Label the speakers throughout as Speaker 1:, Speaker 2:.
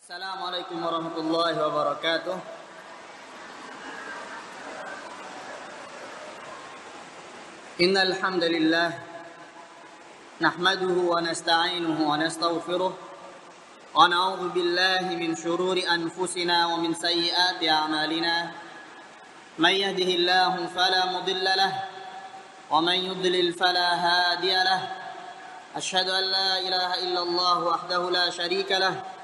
Speaker 1: Assalamualaikum warahmatullahi wabarakatuh. Innal hamdalillah nahmaduhu wa nasta'inuhu wa nastaghfiruh wa na'udzu billahi min shururi anfusina wa min sayyiati a'malina. May yahdihillahu fala mudilla lahu wa man yudlil fala hadiya lahu. Asyhadu an la ilaha illallah wahdahu la syarika lahu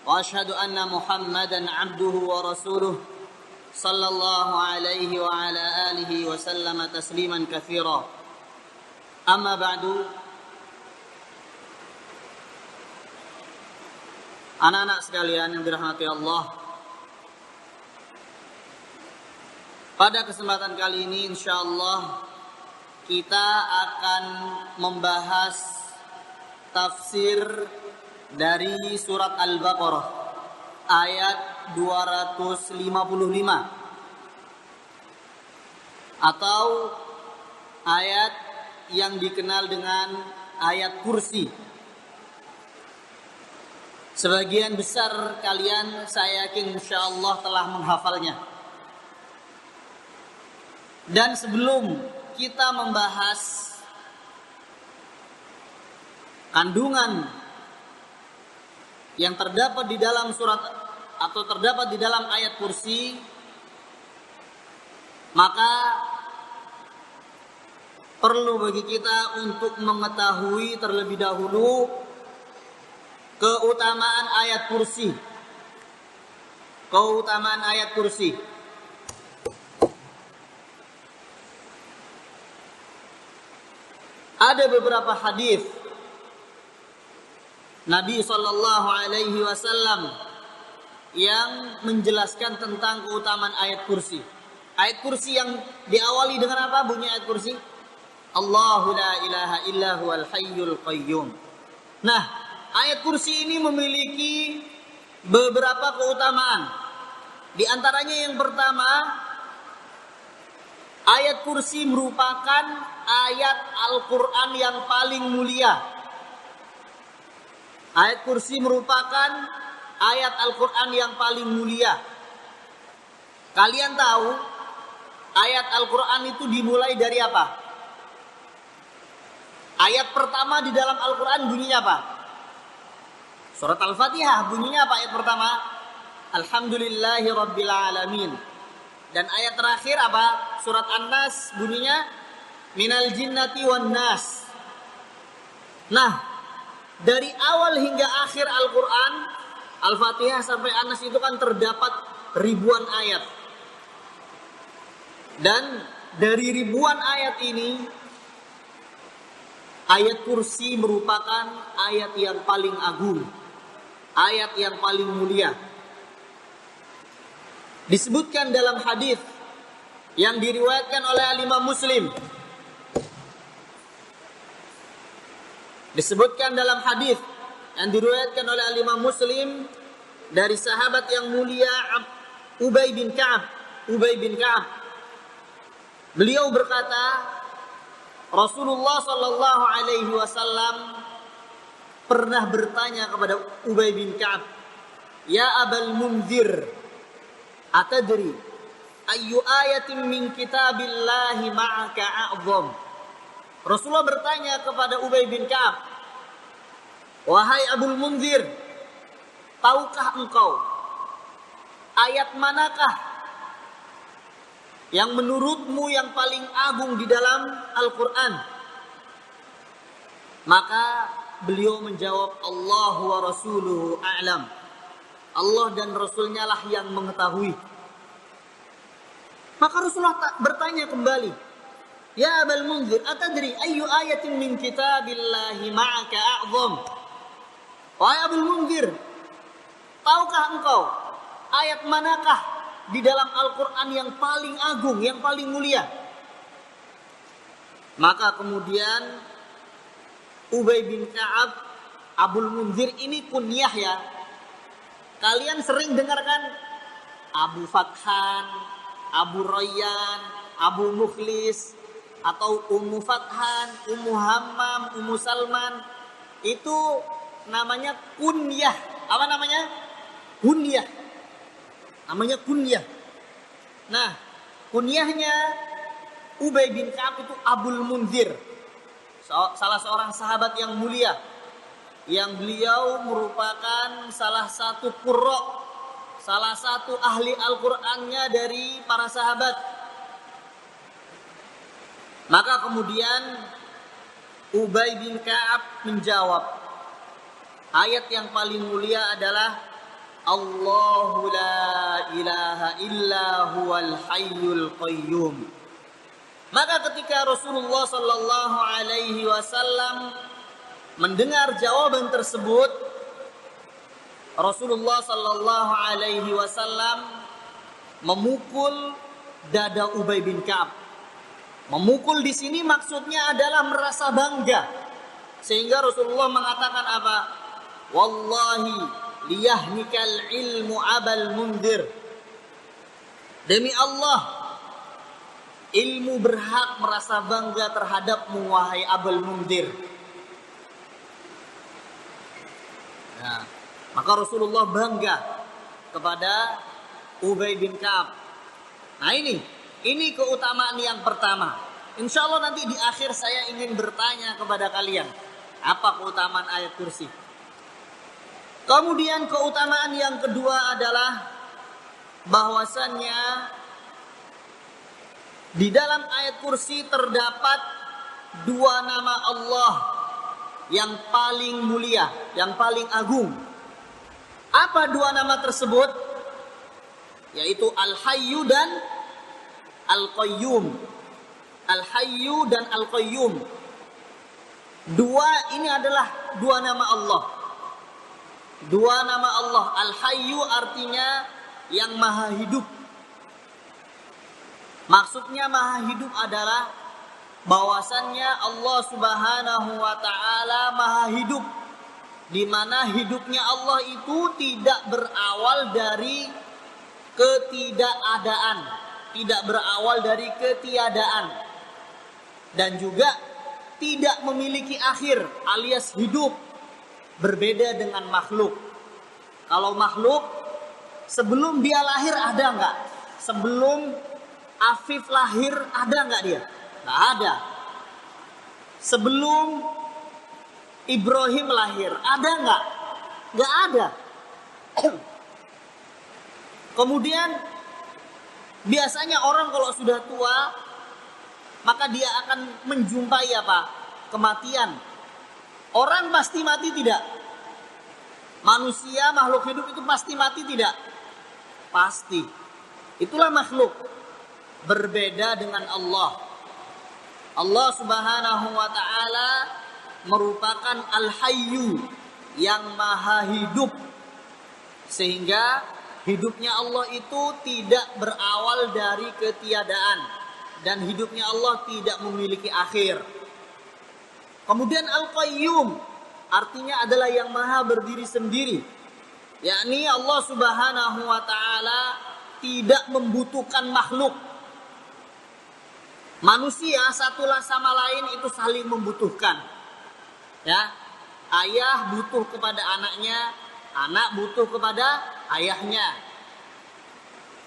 Speaker 1: وأشهد أن محمدا عبده ورسوله صلى الله عليه وعلى آله وسلم تسليما كثيرا أما بعد. Anak-anak sekalian yang dirahmati Allah, pada kesempatan kali ini insyaallah kita akan membahas tafsir dari surat Al-Baqarah ayat 255 atau ayat yang dikenal dengan ayat kursi. Sebagian besar kalian saya yakin insyaallah telah menghafalnya. Dan sebelum kita membahas kandungan yang terdapat di dalam surat atau terdapat di dalam ayat kursi, maka perlu bagi kita untuk mengetahui terlebih dahulu keutamaan ayat kursi. Keutamaan ayat kursi. Ada beberapa hadis Nabi SAW yang menjelaskan tentang keutamaan ayat kursi. Ayat kursi yang diawali dengan apa bunyi ayat kursi? Allahu la ilaha illa huwal hayyul qayyum. Nah, ayat kursi ini memiliki beberapa keutamaan. Di antaranya yang pertama, ayat kursi merupakan ayat Al-Quran yang paling mulia. Ayat kursi merupakan ayat Al-Quran yang paling mulia. Kalian tahu ayat Al-Quran itu dimulai dari apa? Ayat pertama di dalam Al-Quran bunyinya apa? Surat Al-Fatihah bunyinya apa ayat pertama? Alhamdulillahi Rabbil Alamin. Dan ayat terakhir apa? Surat An-Nas bunyinya Minal Jinnati wan Nas. Nah, dari awal hingga akhir Al-Quran, Al-Fatihah sampai An-Nas itu kan terdapat ribuan ayat. Dan dari ribuan ayat ini, ayat kursi merupakan ayat yang paling agung, ayat yang paling mulia. Disebutkan dalam hadis yang diriwayatkan oleh Imam Muslim. Disebutkan dalam hadis yang diriwayatkan oleh Imam Muslim dari sahabat yang mulia Ubay bin Ka'ab. Beliau berkata, Rasulullah sallallahu alaihi wasallam pernah bertanya kepada Ubay bin Ka'ab, "Ya Abal Munzir, atadri ayyu ayatin min kitabillahi ma'aka a'zam?" Rasulullah bertanya kepada Ubay bin Ka'ab, "Wahai Abul Munzir, tahukah engkau ayat manakah yang menurutmu yang paling agung di dalam Al-Quran?" Maka beliau menjawab, "Allahu wa rasuluhu a'lam." Allah dan Rasulnya lah yang mengetahui. Maka Rasulullah bertanya kembali, "Ya Abul Munzir, atadri ayyu ayatin min kitabillahi ma'aka a'zam?" Wahai Abul Munzir, tahukah engkau ayat manakah di dalam Al-Quran yang paling agung, yang paling mulia? Maka kemudian Ubay bin Ka'ab, Abul Munzir ini kunyah ya. Kalian sering dengarkan Abu Fathan, Abu Rayyan, Abu Mukhlis, atau Ummu Fathan, Ummu Hammam, Ummu Salman. Itu namanya kunyah. Apa namanya? kunyah. Namanya kunyah. Nah, kunyahnya Ubay bin Ka'ab itu Abul Munzir. Salah seorang sahabat yang mulia. Yang beliau merupakan salah satu qurra, salah satu ahli Al-Qur'annya dari para sahabat. Maka kemudian Ubay bin Ka'ab menjawab, ayat yang paling mulia adalah Allahu la ilaha illa huwal hayyul qayyum. Maka ketika Rasulullah sallallahu alaihi wasallam mendengar jawaban tersebut, Rasulullah sallallahu alaihi wasallam memukul dada Ubay bin Ka'ab. Memukul di sini maksudnya adalah merasa bangga. Sehingga Rasulullah mengatakan apa? Wallahi liyahnikal ilmu abal mundir. Demi Allah, ilmu berhak merasa bangga terhadapmu wahai Abul Mundir. Nah, maka Rasulullah bangga kepada Ubay bin Ka'ab. Nah ini keutamaan yang pertama. Insya Allah nanti di akhir saya ingin bertanya kepada kalian, apa keutamaan ayat kursi. Kemudian keutamaan yang kedua adalah bahwasannya di dalam ayat kursi terdapat dua nama Allah yang paling mulia, yang paling agung. Apa dua nama tersebut? Yaitu Al-Hayyu dan Al-Qayyum. Al-Hayyu dan Al-Qayyum. Dua ini adalah dua nama Allah. Dua nama Allah. Al-Hayyu artinya yang maha hidup. Maksudnya maha hidup adalah bahwasannya Allah Subhanahu wa taala maha hidup, di mana hidupnya Allah itu tidak berawal dari ketidakadaan, tidak berawal dari ketiadaan, dan juga tidak memiliki akhir alias hidup, berbeda dengan makhluk. Kalau makhluk sebelum dia lahir ada nggak? Sebelum Afif lahir ada nggak dia? Nggak ada. Sebelum Ibrahim lahir ada nggak? Nggak ada. Kemudian biasanya orang kalau sudah tua maka dia akan menjumpai apa? Kematian. Orang pasti mati tidak? Manusia, makhluk hidup itu pasti mati tidak? Pasti. Itulah makhluk. Berbeda dengan Allah. Allah Subhanahu wa taala merupakan Al-Hayyu yang maha hidup. Sehingga hidupnya Allah itu tidak berawal dari ketiadaan, dan hidupnya Allah tidak memiliki akhir. Kemudian Al-Qayyum artinya adalah yang maha berdiri sendiri. Yakni Allah Subhanahu wa taala tidak membutuhkan makhluk. Manusia satulah sama lain itu saling membutuhkan. Ya, ayah butuh kepada anaknya, anak butuh kepada ayahnya.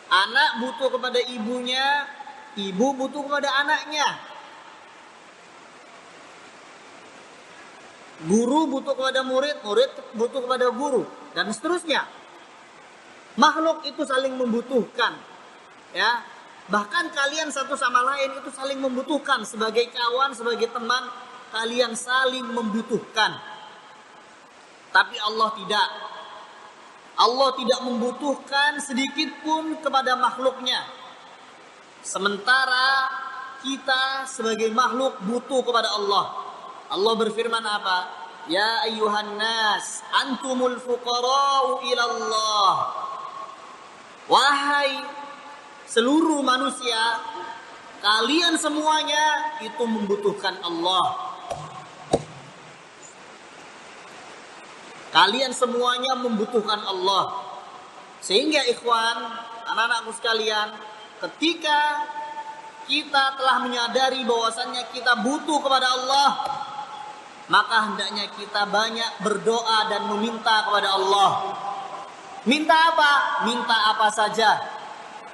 Speaker 1: Anak butuh kepada ibunya, ibu butuh kepada anaknya. Guru butuh kepada murid, murid butuh kepada guru, dan seterusnya. Makhluk itu saling membutuhkan. Ya, bahkan kalian satu sama lain itu saling membutuhkan. Sebagai kawan, sebagai teman, kalian saling membutuhkan. Tapi Allah tidak. Allah tidak membutuhkan sedikit pun kepada makhluknya. Sementara kita sebagai makhluk butuh kepada Allah. Allah berfirman apa? Ya ayyuhan nas, antumul fuqara'u ilallah. Wahai seluruh manusia, kalian semuanya itu membutuhkan Allah. Kalian semuanya membutuhkan Allah. Sehingga ikhwan, anak-anakku sekalian, ketika kita telah menyadari bahwasannya kita butuh kepada Allah, maka hendaknya kita banyak berdoa dan meminta kepada Allah. Minta apa? Minta apa saja.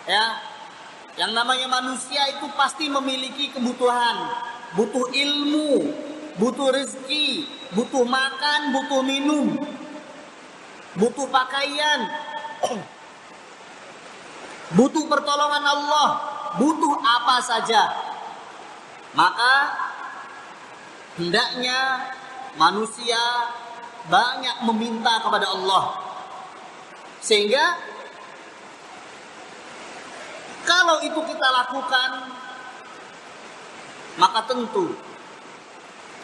Speaker 1: Ya. Yang namanya manusia itu pasti memiliki kebutuhan. Butuh ilmu, butuh rezeki, butuh makan, butuh minum, butuh pakaian, butuh pertolongan Allah, butuh apa saja. Maka hendaknya manusia banyak meminta kepada Allah. Sehingga kalau itu kita lakukan, maka tentu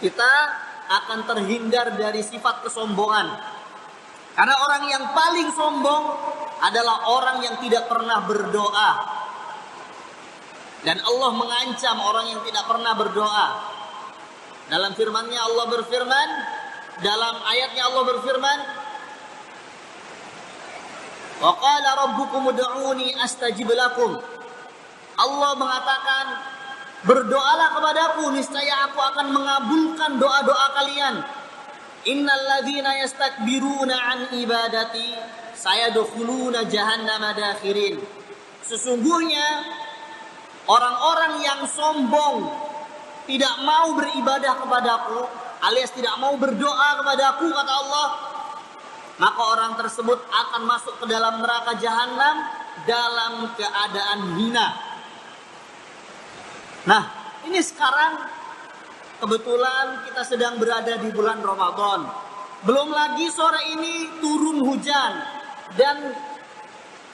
Speaker 1: kita akan terhindar dari sifat kesombongan. Karena orang yang paling sombong adalah orang yang tidak pernah berdoa. Dan Allah mengancam orang yang tidak pernah berdoa. Dalam firman-Nya Allah berfirman, dalam ayatnya Allah berfirman, "Wa qala rabbukum ud'uni astajib lakum." Allah mengatakan, berdoalah kepadaku, niscaya aku akan mengabulkan doa-doa kalian. Innal ladzina yastakbiruna an ibadati sayadkhuluna jahannama dakhirin. Sesungguhnya orang-orang yang sombong, tidak mau beribadah kepadaku, alias tidak mau berdoa kepadaku, kata Allah, maka orang tersebut akan masuk ke dalam neraka jahanam dalam keadaan hina. Nah, ini sekarang kebetulan kita sedang berada di bulan Ramadan. Belum lagi sore ini turun hujan. Dan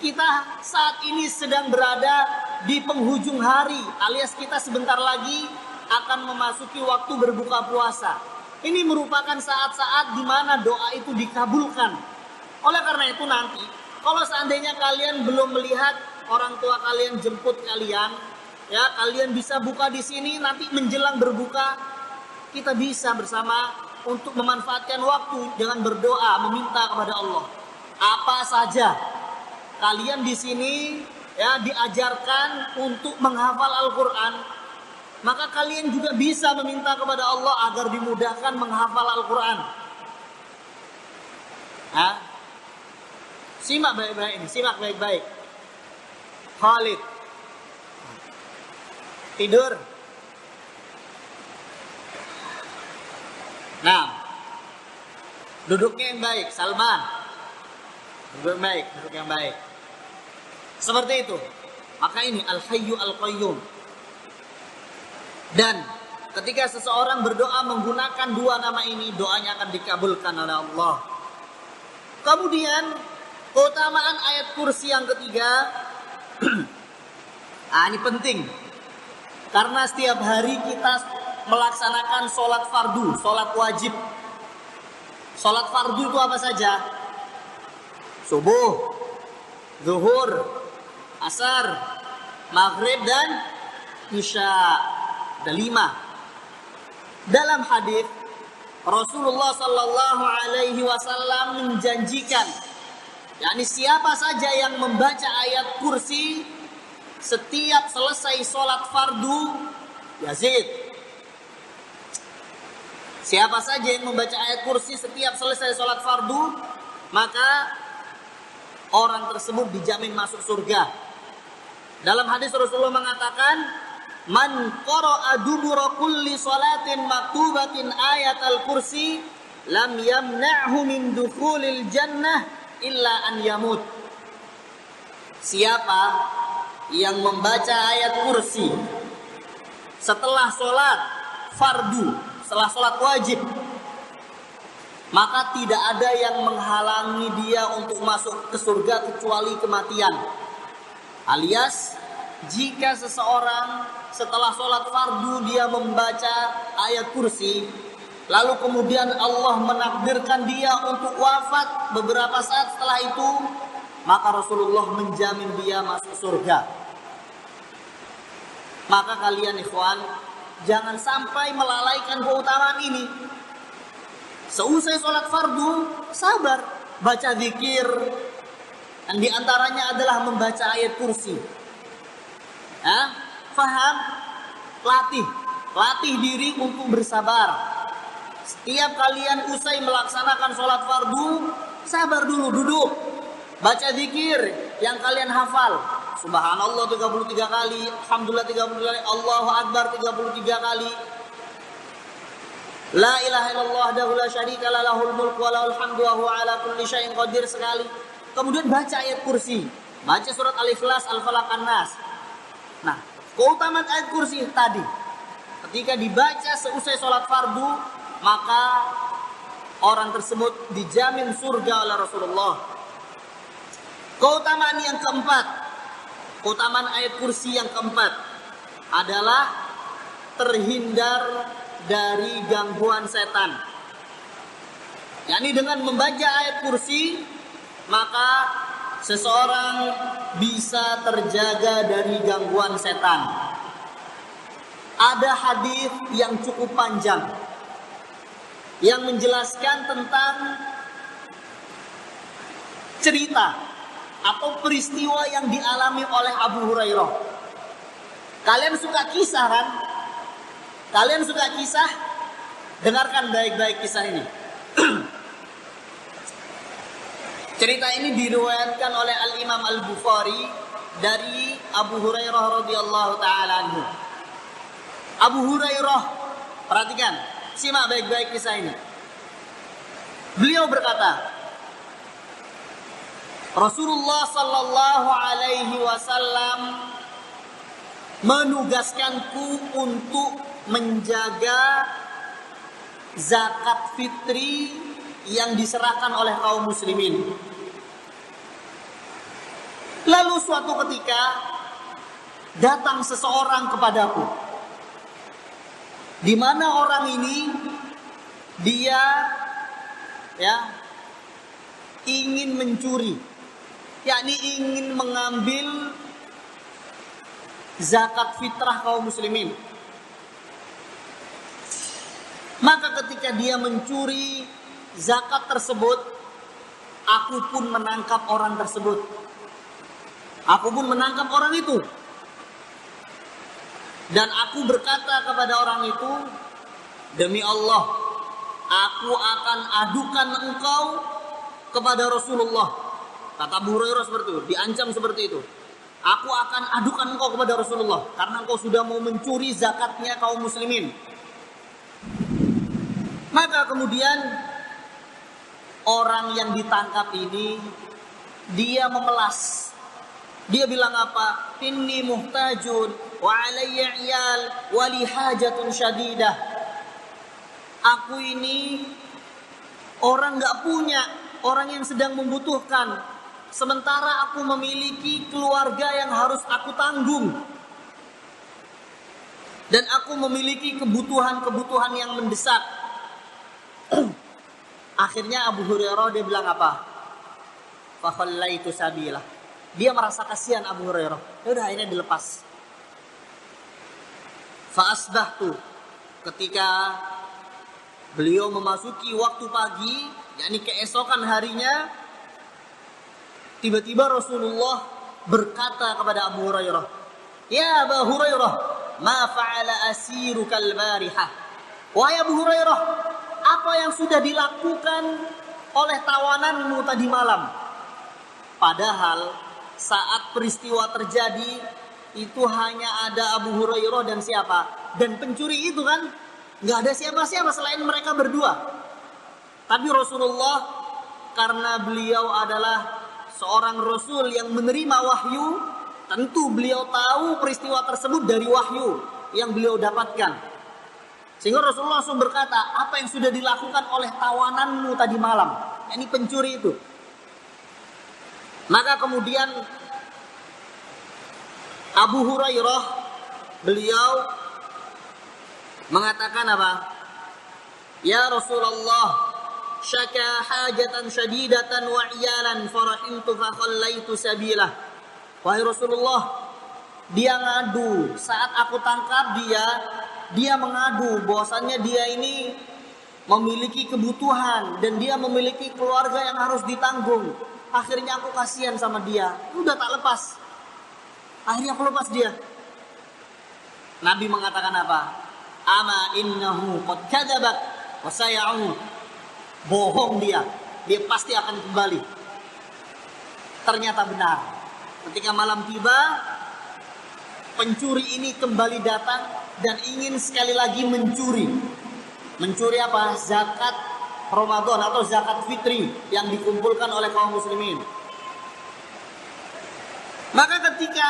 Speaker 1: kita saat ini sedang berada di penghujung hari, alias kita sebentar lagi akan memasuki waktu berbuka puasa. Ini merupakan saat-saat di mana doa itu dikabulkan. Oleh karena itu nanti, kalau seandainya kalian belum melihat orang tua kalian jemput kalian, ya kalian bisa buka di sini, nanti menjelang berbuka kita bisa bersama untuk memanfaatkan waktu dengan berdoa, meminta kepada Allah. Apa saja kalian di sini ya diajarkan untuk menghafal Al-Qur'an, maka kalian juga bisa meminta kepada Allah agar dimudahkan menghafal Al-Qur'an. Simak baik-baik ini, simak baik-baik. Khalid tidur. Nah, duduknya yang baik. Salman, duduk baik, duduk yang baik. Seperti itu. Maka ini Al-Hayyu Al-Qayyum. Dan ketika seseorang berdoa menggunakan dua nama ini, doanya akan dikabulkan oleh Allah. Kemudian keutamaan ayat kursi yang ketiga. Ini penting. Karena setiap hari kita melaksanakan sholat fardu, sholat wajib. Sholat fardu itu apa saja? Subuh, zuhur, asar, maghrib, dan isya. Ada 5. Dalam hadis Rasulullah Sallallahu Alaihi Wasallam menjanjikan, yakni siapa saja yang membaca ayat kursi setiap selesai sholat fardu, yazid. Siapa saja yang membaca ayat kursi setiap selesai sholat fardu, maka orang tersebut dijamin masuk surga. Dalam hadis Rasulullah mengatakan, man qara'a dubura kulli sholatin maktubatin ayat al-kursi lam yamna'hu min dukhulil jannah illa an yamut. Siapa yang membaca ayat kursi setelah sholat fardu, setelah sholat wajib, maka tidak ada yang menghalangi dia untuk masuk ke surga kecuali kematian. Alias, jika seseorang setelah sholat fardu dia membaca ayat kursi, lalu kemudian Allah menakdirkan dia untuk wafat beberapa saat setelah itu, maka Rasulullah menjamin dia masuk surga. Maka kalian ikhwan, jangan sampai melalaikan keutamaan ini. Seusai sholat fardu, sabar, baca zikir, yang diantaranya adalah membaca ayat kursi. Faham? Latih diri untuk bersabar. Setiap kalian usai melaksanakan sholat fardu, sabar dulu, duduk. Baca zikir yang kalian hafal. Subhanallah 33 kali, alhamdulillah 33 kali, Allahu akbar 33 kali. La ilaha illallah wahdahu la syarika lah, lahul mulku wa lahul hamdu wa huwa ala kulli syai'in qadir sekali. Kemudian baca ayat kursi, baca surat Al-Ikhlas, Al-Falaq, An-Nas. Nah, keutamaan ayat kursi tadi, ketika dibaca seusai sholat fardu, maka orang tersebut dijamin surga oleh Rasulullah. Keutamaan yang keempat, keutamaan ayat kursi yang keempat adalah terhindar dari gangguan setan. Yakni dengan membaca ayat kursi, maka seseorang bisa terjaga dari gangguan setan. Ada hadis yang cukup panjang yang menjelaskan tentang cerita atau peristiwa yang dialami oleh Abu Hurairah. Kalian suka kisah kan? Kalian suka kisah? Dengarkan baik-baik kisah ini. Cerita ini diriwayatkan oleh Al-Imam Al-Bukhari dari Abu Hurairah radhiyallahu taala anhu. Abu Hurairah, perhatikan, simak baik-baik kisah ini. Beliau berkata, Rasulullah sallallahu alaihi wasallam menugaskanku untuk menjaga zakat fitri yang diserahkan oleh kaum muslimin. Lalu suatu ketika datang seseorang kepadaku, di mana orang ini dia ingin mencuri, yakni ingin mengambil zakat fitrah kaum muslimin. Maka ketika dia mencuri zakat tersebut, aku pun menangkap orang tersebut. Aku pun menangkap orang itu. Dan aku berkata kepada orang itu, demi Allah, aku akan adukan engkau kepada Rasulullah. Kata Abu Hurairah seperti itu, diancam seperti itu. Aku akan adukan engkau kepada Rasulullah karena engkau sudah mau mencuri zakatnya kaum muslimin. Maka kemudian orang yang ditangkap ini dia memelas. Dia bilang apa? Inni muhtajun wa alayya iyal wa li hajatun syadidah. Aku ini orang enggak punya, orang yang sedang membutuhkan. Sementara aku memiliki keluarga yang harus aku tanggung. Dan aku memiliki kebutuhan-kebutuhan yang mendesak. Akhirnya Abu Hurairah dia bilang apa? Fa khallaitu sabilah. Dia merasa kasihan Abu Hurairah. Ya udah akhirnya dilepas. Fa asbahtu. Ketika beliau memasuki waktu pagi, yakni keesokan harinya, tiba-tiba Rasulullah berkata kepada Abu Hurairah, "Ya Abu Hurairah, ma fa'ala asirukal barihah?" Wahai Abu Hurairah, apa yang sudah dilakukan oleh tawananmu tadi malam? Padahal saat peristiwa terjadi itu hanya ada Abu Hurairah dan siapa? Dan pencuri itu kan nggak ada siapa-siapa selain mereka berdua. Tapi Rasulullah karena beliau adalah seorang Rasul yang menerima wahyu, tentu beliau tahu peristiwa tersebut dari wahyu yang beliau dapatkan. Sehingga Rasulullah langsung berkata, apa yang sudah dilakukan oleh tawananmu tadi malam? Ini pencuri itu. Maka kemudian Abu Hurairah beliau mengatakan apa? Ya Rasulullah, syaka hajatan syadidatan wa iyalan farahimtu fa khallaitu sabilah. Wahai Rasulullah, dia ngadu saat aku tangkap dia mengadu bahwasannya dia ini memiliki kebutuhan dan dia memiliki keluarga yang harus ditanggung. Akhirnya aku kasihan sama dia, udah tak lepas. Akhirnya aku lepas dia. Nabi mengatakan apa? Ama innahu qad kadzabak wa saya'ud. Bohong dia pasti akan kembali. Ternyata benar. Ketika malam tiba, pencuri ini kembali datang dan ingin sekali lagi mencuri. Mencuri apa? Zakat Ramadan atau zakat fitri yang dikumpulkan oleh kaum muslimin. Maka ketika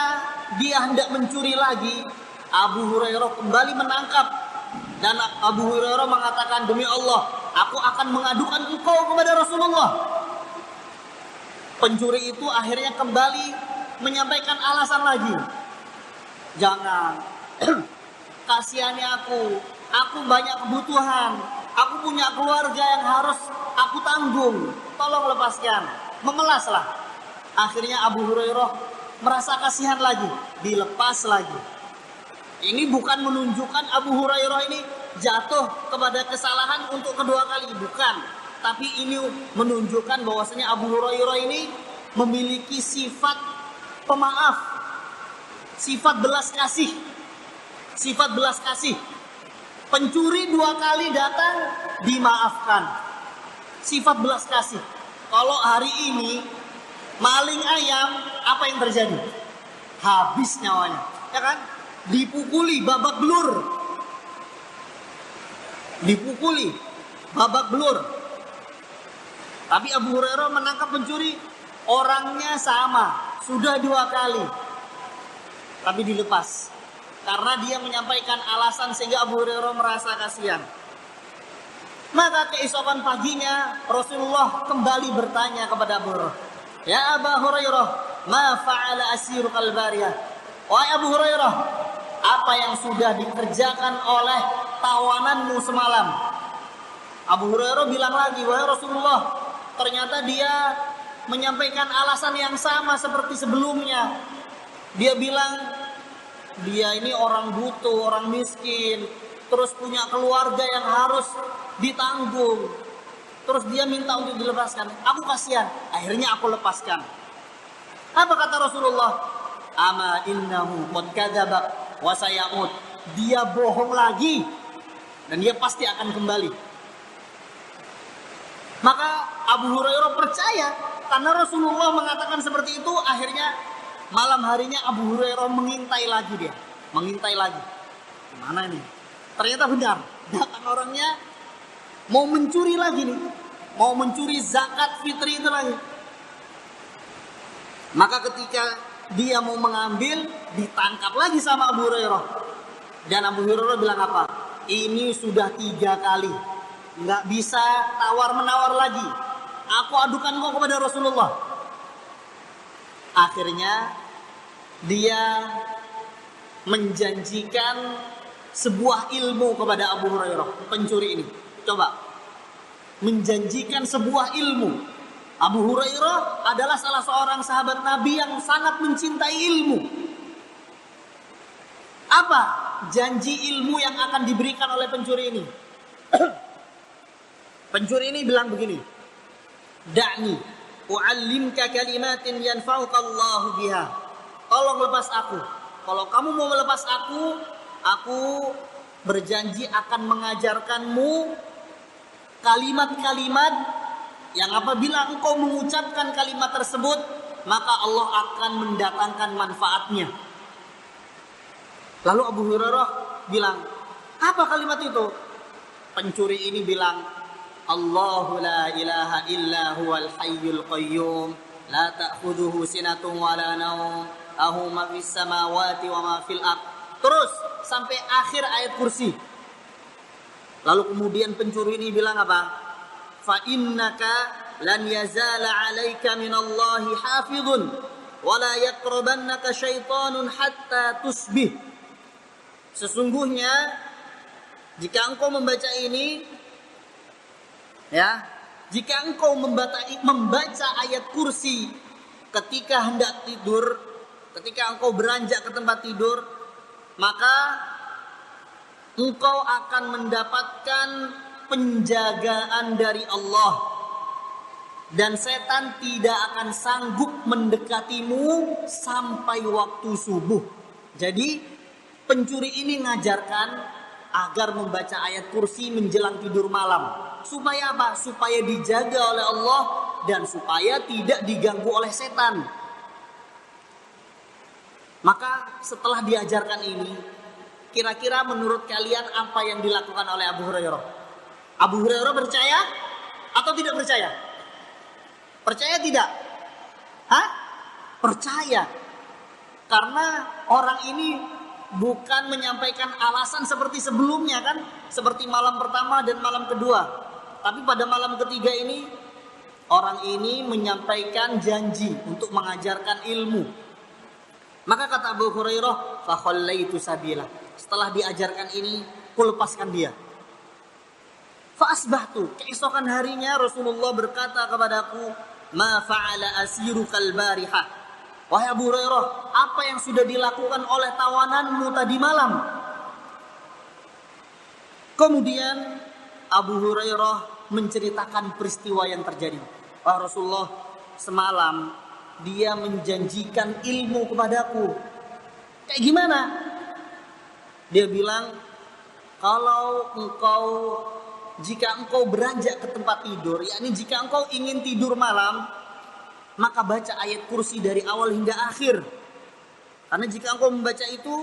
Speaker 1: dia hendak mencuri lagi, Abu Hurairah kembali menangkap. Dan Abu Hurairah mengatakan, demi Allah, aku akan mengadukan engkau kepada Rasulullah. Pencuri itu akhirnya kembali menyampaikan alasan lagi. Jangan, kasihani aku banyak kebutuhan, aku punya keluarga yang harus aku tanggung, tolong lepaskan. Memelaslah. Akhirnya Abu Hurairah merasa kasihan lagi, dilepas lagi. Ini bukan menunjukkan Abu Hurairah ini jatuh kepada kesalahan untuk kedua kali, bukan. Tapi ini menunjukkan bahwasanya Abu Hurairah ini memiliki sifat pemaaf, sifat belas kasih. Sifat belas kasih. Pencuri 2 kali datang, dimaafkan. Sifat belas kasih. Kalau hari ini maling ayam, apa yang terjadi? Habis nyawanya, ya kan? Dipukuli babak belur. Dipukuli babak belur. Tapi Abu Hurairah menangkap pencuri, orangnya sama, sudah 2 kali. Tapi dilepas. Karena dia menyampaikan alasan sehingga Abu Hurairah merasa kasihan. Maka keesokan paginya Rasulullah kembali bertanya kepada Abu Hurairah, "Ya Abu Hurairah, ma fa'ala asirukal bariyah?" Wahai Abu Hurairah, apa yang sudah dikerjakan oleh tawananmu semalam? Abu Hurairah bilang lagi, wahai Rasulullah, ternyata dia menyampaikan alasan yang sama seperti sebelumnya. Dia bilang, dia ini orang butuh, orang miskin, terus punya keluarga yang harus ditanggung. Terus dia minta untuk dilepaskan. Aku kasihan, akhirnya aku lepaskan. Apa kata Rasulullah? Ama innahu qad kadzaba wa saya'ud. Dia bohong lagi dan dia pasti akan kembali. Maka Abu Hurairah percaya karena Rasulullah mengatakan seperti itu. Akhirnya malam harinya Abu Hurairah mengintai lagi dia. Mengintai lagi. Gimana ini? Ternyata benar. Datang orangnya mau mencuri lagi nih. Mau mencuri zakat fitri itu lagi. Maka ketika dia mau mengambil, ditangkap lagi sama Abu Hurairah. Dan Abu Hurairah bilang apa? Ini sudah 3 kali. Nggak bisa tawar-menawar lagi. Aku adukan kau kepada Rasulullah. Akhirnya dia menjanjikan sebuah ilmu kepada Abu Hurairah, pencuri ini. Coba, menjanjikan sebuah ilmu. Abu Hurairah adalah salah seorang sahabat Nabi yang sangat mencintai ilmu. Apa janji ilmu yang akan diberikan oleh pencuri ini? Pencuri ini bilang begini, "Da'ni u'allimka kalimatin yanfa'uka Allahu biha." Tolong lepas aku. Kalau kamu mau melepas aku berjanji akan mengajarkanmu kalimat-kalimat yang apabila engkau mengucapkan kalimat tersebut, maka Allah akan mendatangkan manfaatnya. Lalu Abu Hurairah bilang, apa kalimat itu? Pencuri ini bilang, Allahu la ilaha illa huwal hayyul qayyum, la ta'khudhuhu sinatun wa la nawm, lahu ma fis samawati wa ma fil ardh. Terus sampai akhir ayat kursi. Lalu kemudian pencuri ini bilang apa? Fa innaka lan yazala 'alaika minallahi hafizun wa la yaqrabannaka syaitanun hatta tusbih. Sesungguhnya jika engkau membaca ini, ya, jika engkau membaca ayat kursi ketika hendak tidur, ketika engkau beranjak ke tempat tidur, maka engkau akan mendapatkan penjagaan dari Allah dan setan tidak akan sanggup mendekatimu sampai waktu subuh. Jadi pencuri ini mengajarkan agar membaca ayat kursi menjelang tidur malam. Supaya apa? Supaya dijaga oleh Allah dan supaya tidak diganggu oleh setan. Maka setelah diajarkan ini, kira-kira menurut kalian apa yang dilakukan oleh Abu Hurairah? Abu Hurairah percaya atau tidak percaya? Percaya tidak? Hah? Percaya. Karena orang ini bukan menyampaikan alasan seperti sebelumnya kan, seperti malam pertama dan malam kedua. Tapi pada malam ketiga ini, orang ini menyampaikan janji untuk mengajarkan ilmu. Maka kata Abu Hurairah, fa khallaitu sabila. Setelah diajarkan ini, ku lepaskan dia. Fa asbahtu, keesokan harinya Rasulullah berkata kepadaku, ma fa'ala asirukal barihah. Wahai Abu Hurairah, apa yang sudah dilakukan oleh tawananmu tadi malam? Kemudian Abu Hurairah menceritakan peristiwa yang terjadi. Wah Rasulullah, semalam dia menjanjikan ilmu kepadaku. Kayak gimana? Dia bilang, jika engkau beranjak ke tempat tidur, yakni jika engkau ingin tidur malam, maka baca ayat kursi dari awal hingga akhir. Karena jika engkau membaca itu,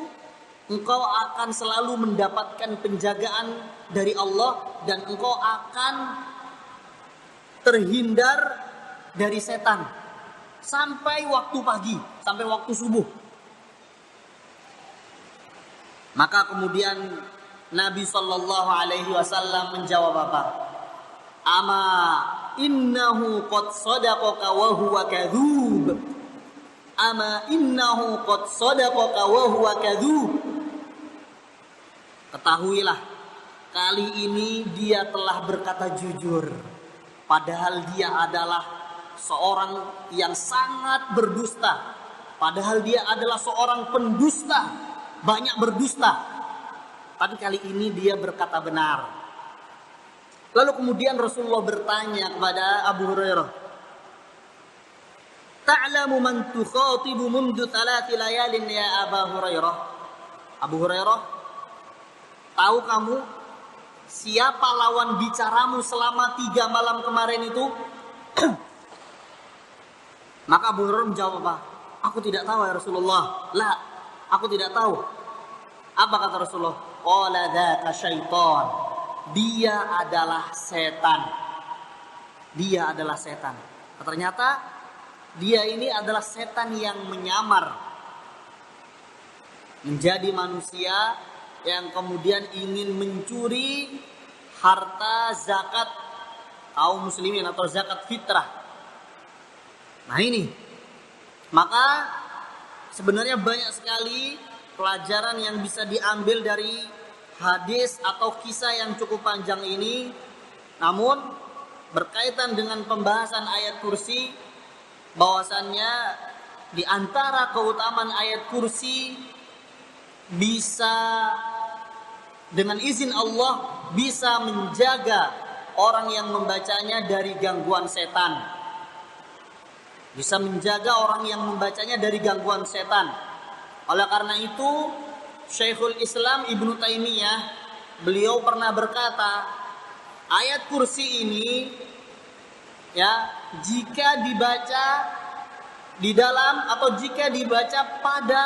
Speaker 1: engkau akan selalu mendapatkan penjagaan dari Allah dan engkau akan terhindar dari setan sampai waktu pagi, sampai waktu subuh. Maka kemudian Nabi SAW menjawab apa? Ama innahu qad sadaqaka wa huwa kadzub. Ama innahu qad sadaqaka wa huwa kadzub. Ketahuilah, kali ini dia telah berkata jujur, padahal dia adalah seorang yang sangat berdusta. Padahal dia adalah seorang pendusta, banyak berdusta. Tapi kali ini dia berkata benar. Lalu kemudian Rasulullah bertanya kepada Abu Hurairah, ta'lamu man tukhatibu mundu 3 layalin ya Abu Hurairah? Abu Hurairah, tahu kamu siapa lawan bicaramu selama 3 malam kemarin itu? Maka Abu Hurairah menjawab apa? Aku tidak tahu ya Rasulullah. La, aku tidak tahu. Apa kata Rasulullah? Qala dzaka syaitan. Dia adalah setan. Dia adalah setan. Ternyata dia ini adalah setan yang menyamar menjadi manusia yang kemudian ingin mencuri harta zakat kaum muslimin atau zakat fitrah. Nah ini, maka sebenarnya banyak sekali pelajaran yang bisa diambil dari hadis atau kisah yang cukup panjang ini. Namun berkaitan dengan pembahasan ayat kursi, bahwasannya di antara keutamaan ayat kursi bisa dengan izin Allah bisa menjaga orang yang membacanya dari gangguan setan. Bisa menjaga orang yang membacanya dari gangguan setan. Oleh karena itu, Syekhul Islam Ibnu Taimiyah, beliau pernah berkata, ayat kursi ini ya, jika dibaca di dalam atau jika dibaca pada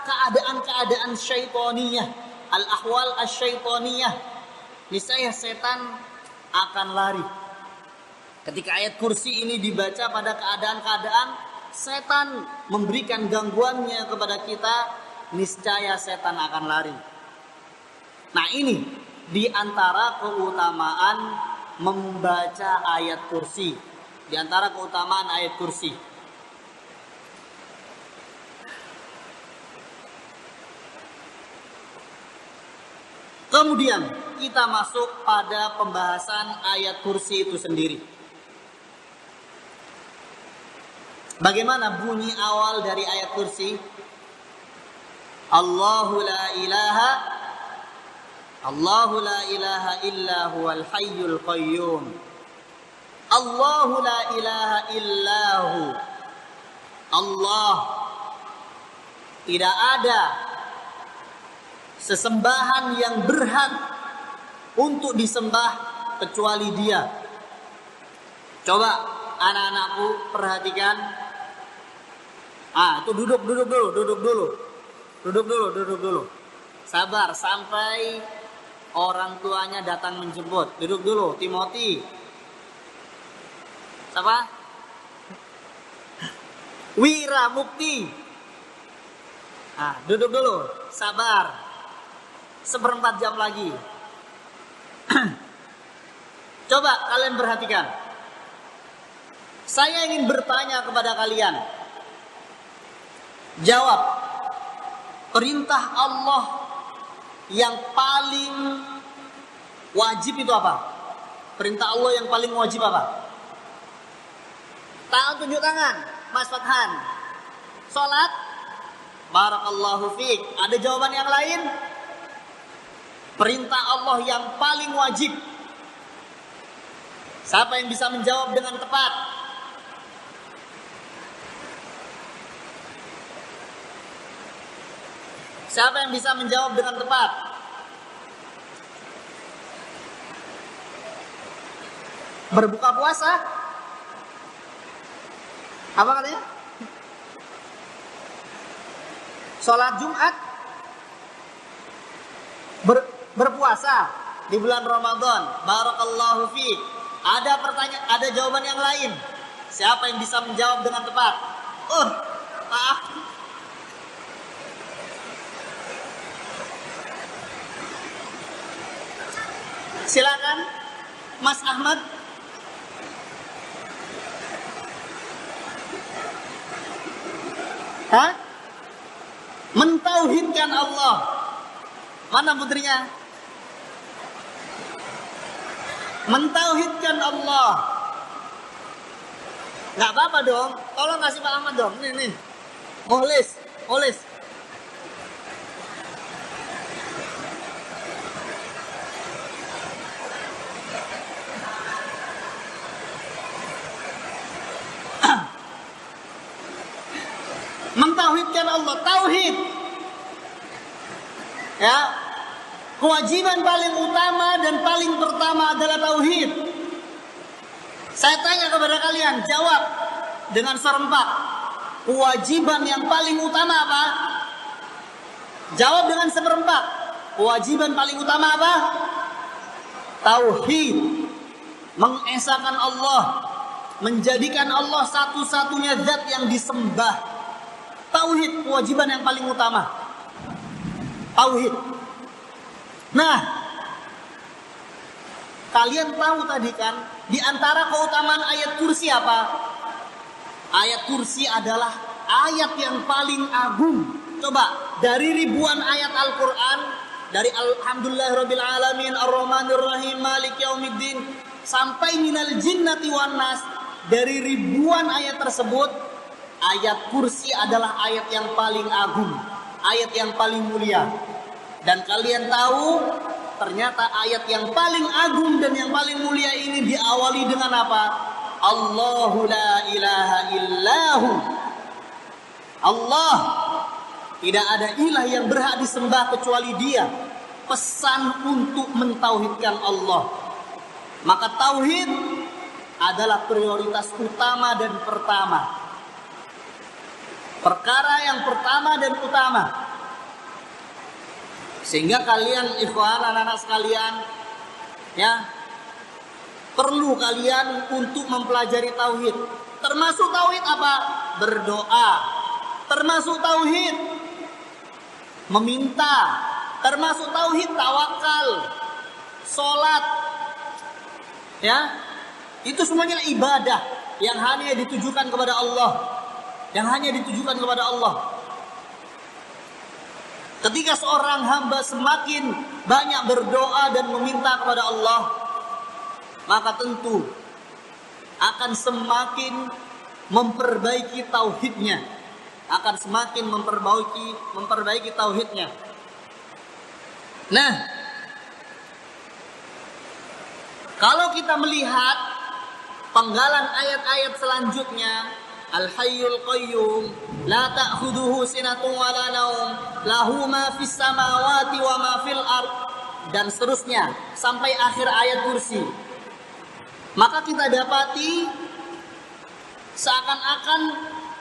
Speaker 1: keadaan-keadaan syaitoniyah, al-ahwal asy-syaitoniyah, niscaya setan akan lari. Ketika ayat kursi ini dibaca pada keadaan-keadaan setan memberikan gangguannya kepada kita, niscaya setan akan lari. Nah ini di antara keutamaan membaca ayat kursi. Di antara keutamaan ayat kursi. Kemudian kita masuk pada pembahasan ayat kursi itu sendiri. Bagaimana bunyi awal dari ayat kursi? Allahu la ilaha illa huwal hayyul qayyum. Allahu la ilaha illahu. Allah, tidak ada sesembahan yang berhak untuk disembah kecuali Dia. Coba anak-anakku perhatikan. Itu duduk dulu. Sabar sampai orang tuanya datang menjemput. Duduk dulu, Timothy. Siapa? Wira Mukti. Duduk dulu, sabar. 1/4 jam lagi. Coba kalian perhatikan. Saya ingin bertanya kepada kalian. Jawab. Perintah Allah yang paling wajib itu apa? Perintah Allah yang paling wajib apa? Tunjuk tangan, Mas Fathan. Salat. Barakallahu fiik. Ada jawaban yang lain? Perintah Allah yang paling wajib. Siapa yang bisa menjawab dengan tepat? Siapa yang bisa menjawab dengan tepat? Berbuka puasa? Apa katanya? Sholat Jumat? Berpuasa di bulan Ramadan. Barakallahu fiik. Ada pertanyaan, ada jawaban yang lain. Siapa yang bisa menjawab dengan tepat? Maaf. Silakan, Mas Ahmad. Mentauhidkan Allah. Mana putrinya? Mentauhidkan Allah. Nggak apa-apa dong. Tolong kasih Pak Ahmad dong. Nih. Molis. Mentauhidkan Allah. Tauhid. Ya. Kewajiban paling utama dan paling pertama adalah tauhid. Saya tanya kepada kalian, jawab dengan serempak. Kewajiban yang paling utama apa? Jawab dengan seperempat. Kewajiban paling utama apa? Tauhid. Mengesahkan Allah. Menjadikan Allah satu-satunya zat yang disembah. Tauhid, kewajiban yang paling utama. Tauhid. Nah, kalian tahu tadi kan, di antara keutamaan ayat kursi apa? Ayat kursi adalah ayat yang paling agung. Coba, dari ribuan ayat Al-Quran, dari Alhamdulillahirabbil alamin, Ar-Rahmanir Rahim, Malik Yaumiddin, sampai minal jinnati wan nas, dari ribuan ayat tersebut, ayat kursi adalah ayat yang paling agung, ayat yang paling mulia. Dan kalian tahu, ternyata ayat yang paling agung dan yang paling mulia ini diawali dengan apa? Allahu la ilaha illahu. Allah, tidak ada ilah yang berhak disembah kecuali Dia. Pesan untuk mentauhidkan Allah. Maka tauhid adalah prioritas utama dan pertama. Perkara yang pertama dan utama. Sehingga kalian, ikhwan, anak-anak sekalian, ya, perlu kalian untuk mempelajari tauhid. Termasuk tauhid apa? Berdoa. Termasuk tauhid meminta. Termasuk tauhid tawakal, sholat. Ya, itu semuanya ibadah yang hanya ditujukan kepada Allah. Yang hanya ditujukan kepada Allah. Ketika seorang hamba semakin banyak berdoa dan meminta kepada Allah, maka tentu akan semakin memperbaiki tauhidnya. Akan semakin memperbaiki tauhidnya. Nah, kalau kita melihat penggalan ayat-ayat selanjutnya, Al-Hayyul Qayyum, la ta'khudhuhu sinatun wa la naum, lahu ma fis samawati wa ma fil ard, dan seterusnya sampai akhir ayat kursi. Maka kita dapati Seakan-akan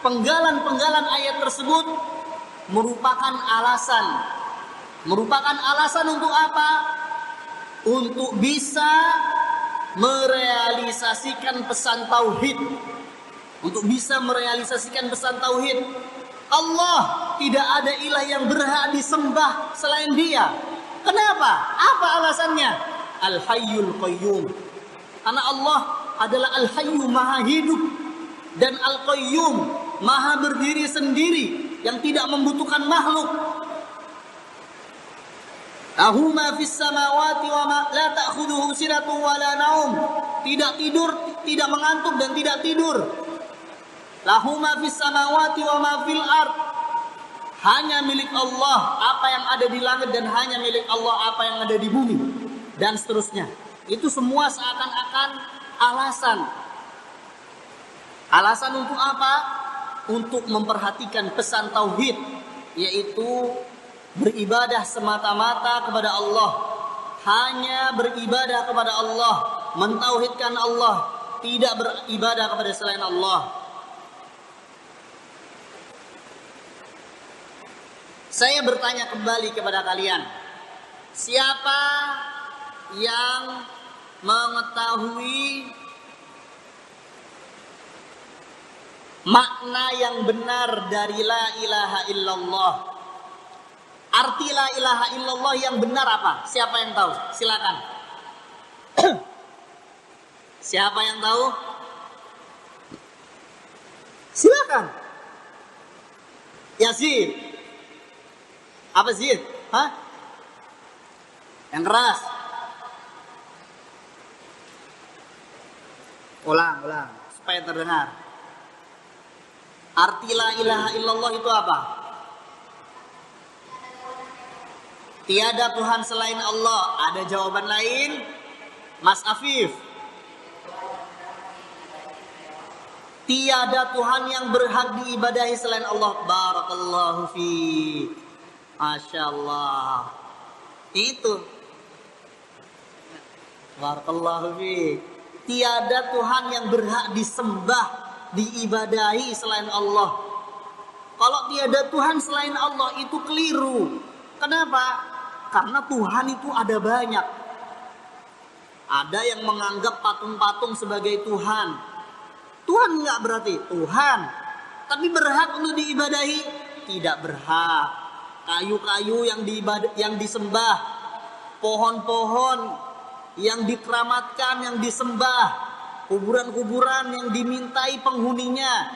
Speaker 1: penggalan-penggalan ayat tersebut merupakan alasan. Merupakan alasan untuk apa? Untuk bisa merealisasikan pesan tauhid. Untuk bisa merealisasikan pesan tauhid. Allah tidak ada ilah yang berhak disembah selain Dia. Kenapa? Apa alasannya? Al-Hayyul Qayyum. Karena Allah adalah Al-Hayyu, Maha hidup, dan Al-Qayyum, Maha berdiri sendiri yang tidak membutuhkan makhluk. Lahu ma fis samawati wa ma la ta'khudhuhu sinatun wa la naum. Tidak tidur, tidak mengantuk dan tidak tidur. Lahu ma fis samawati wa ma fil ard. Hanya milik Allah apa yang ada di langit dan hanya milik Allah apa yang ada di bumi, dan seterusnya. Itu semua seakan-akan alasan. Alasan untuk apa? Untuk memperhatikan pesan tauhid, yaitu beribadah semata-mata kepada Allah. Hanya beribadah kepada Allah, mentauhidkan Allah, tidak beribadah kepada selain Allah. Saya bertanya kembali kepada kalian, siapa yang mengetahui makna yang benar dari la ilaha illallah? Arti la ilaha illallah yang benar apa? Siapa yang tahu? Silakan. Siapa yang tahu? Silakan. Yazid. Apa Zid? Hah? Yang keras. Ulang supaya terdengar. Arti la ilaha illallah itu apa? Tiada Tuhan selain Allah. Ada jawaban lain? Mas Afif. Tiada Tuhan yang berhak diibadahi selain Allah. Barakallahu fiik. Masya Allah. Itu. Barakallahu fiik. Tiada Tuhan yang berhak disembah, diibadahi selain Allah. Kalau tiada Tuhan selain Allah itu keliru. Kenapa? Karena Tuhan itu ada banyak. Ada yang menganggap patung-patung sebagai Tuhan. Tuhan enggak berarti Tuhan. Tapi berhak untuk diibadahi? Tidak berhak. Kayu-kayu yang disembah, pohon-pohon yang dikeramatkan, yang disembah, kuburan-kuburan yang dimintai penghuninya,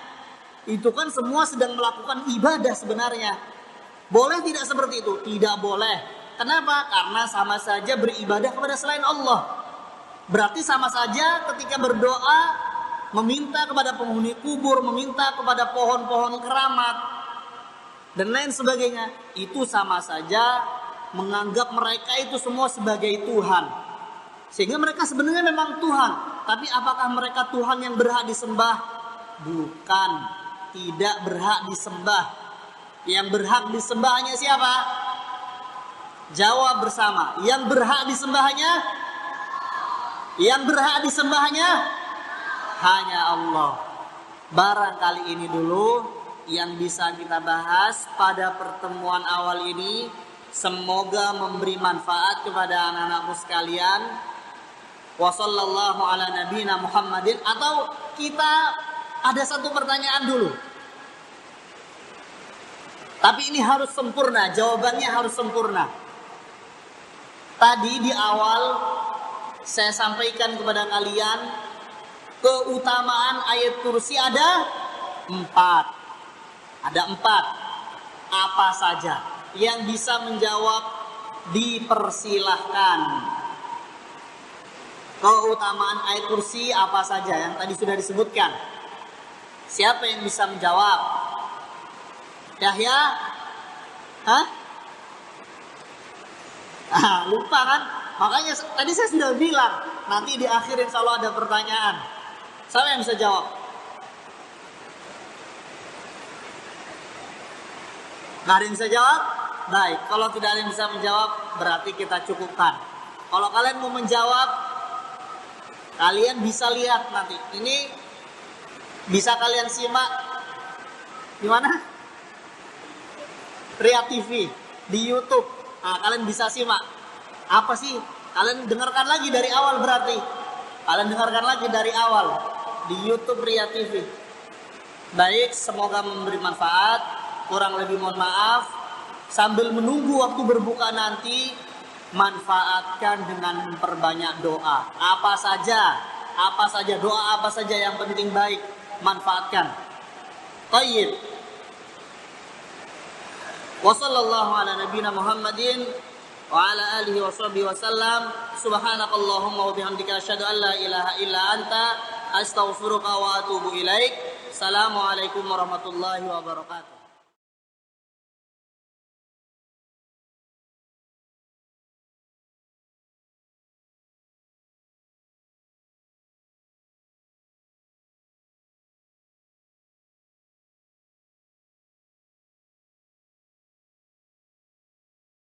Speaker 1: itu kan semua sedang melakukan ibadah sebenarnya. Boleh tidak seperti itu? Tidak boleh. Kenapa? Karena sama saja beribadah kepada selain Allah. Berarti sama saja ketika berdoa meminta kepada penghuni kubur, meminta kepada pohon-pohon keramat dan lain sebagainya, itu sama saja menganggap mereka itu semua sebagai Tuhan. Sehingga mereka sebenarnya memang Tuhan, tapi apakah mereka Tuhan yang berhak disembah? Bukan, tidak berhak disembah. Yang berhak disembah hanya siapa? Jawab bersama. Yang berhak disembahnya? Yang berhak disembahnya hanya Allah. Barangkali ini dulu yang bisa kita bahas pada pertemuan awal ini. Semoga memberi manfaat kepada anak-anakku sekalian. Wa sallallahu ala nabiyina Muhammadin. Atau kita ada satu pertanyaan dulu. Tapi ini harus sempurna, jawabannya harus sempurna. Tadi di awal saya sampaikan kepada kalian keutamaan ayat kursi ada 4. Ada 4. Apa saja? Yang bisa menjawab dipersilahkan. Keutamaan ayat kursi apa saja yang tadi sudah disebutkan? Siapa yang bisa menjawab? Yahya? Hah? Lupa kan? Makanya tadi saya sudah bilang, nanti di akhir insya Allah ada pertanyaan. Siapa yang bisa jawab? Nggak ada yang bisa jawab? Baik, kalau tidak ada yang bisa menjawab, berarti kita cukupkan. Kalau kalian mau menjawab, kalian bisa lihat nanti. Ini Bisa kalian simak di mana? Ria TV di YouTube. Nah, kalian bisa simak. Apa sih? Kalian dengarkan lagi dari awal berarti. Kalian dengarkan lagi dari awal di YouTube Ria TV. Baik, semoga memberi manfaat. Kurang lebih mohon maaf. Sambil menunggu waktu berbuka nanti, manfaatkan dengan memperbanyak doa. Apa saja doa apa saja yang penting baik, manfaatkan. Tayyib. Wa sallallahu ala nabiyyina Muhammadin wa ala alihi wa sahbihi wasallam. Subhanakallahumma wa bihamdika asyhadu an la ilaha illa anta astaghfiruka wa atubu ilaik. Assalamualaikum warahmatullahi wabarakatuh.